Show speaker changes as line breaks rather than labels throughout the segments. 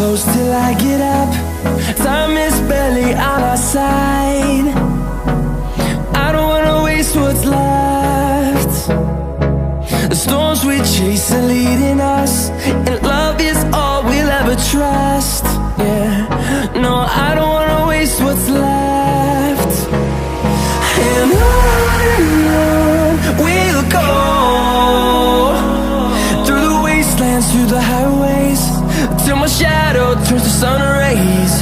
close till I get up. Time is barely on our side. I don't wanna waste what's left. The storms we chase are leading us, and love is all we'll ever trust. Yeah, no, I don't wanna waste what's left. And on we'll go, through the wastelands, through the highways, till my shadow turns to sun rays.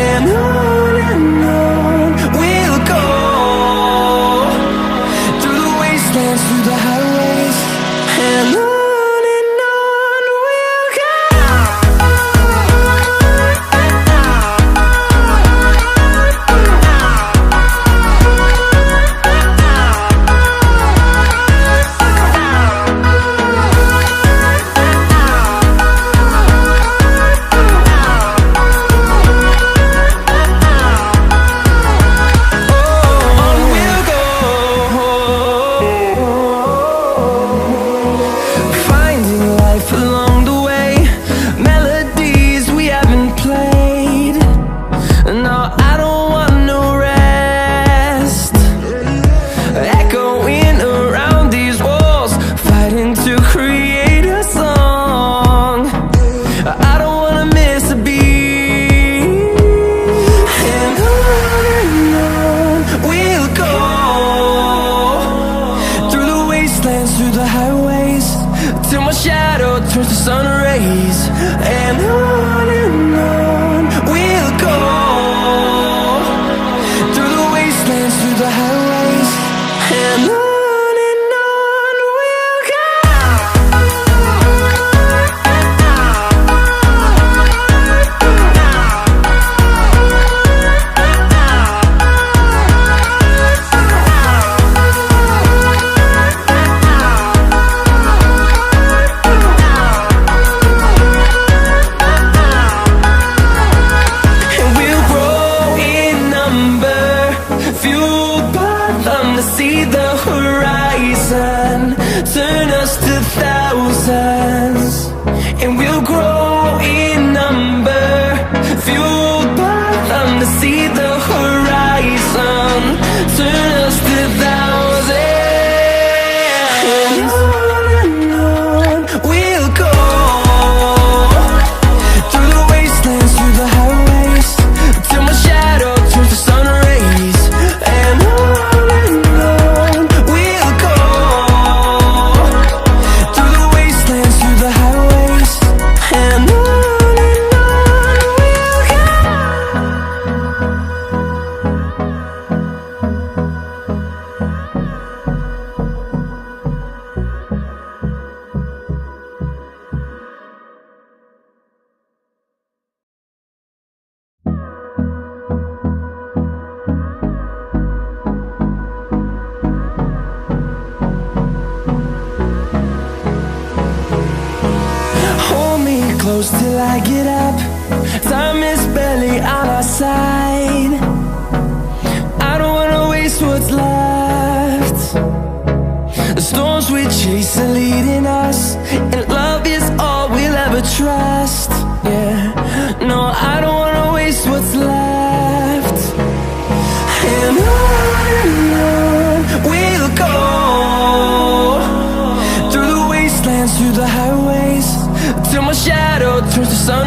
And on we'll go, through the wastelands, through the highways, and on we'll go. Through the highways, till my shadow turns to sun rays. And on we'll go, through the wastelands, through the highways, and on we'll go. See the horizon, turn us to thousands, and we'll grow in number, fueled by them. To see the horizon, turn us to thousands, and on we'll go, through the wastelands, through the highways, till my shadow turns to sun rays. And close till I get up. Time is barely on our side. I don't wanna waste what's left. The storms we chase are leading us, and love is all we'll ever trust. Yeah, no, I don't wanna waste what's left. And on we'll go, through the wastelands, through the highways, till my shadow turns to sun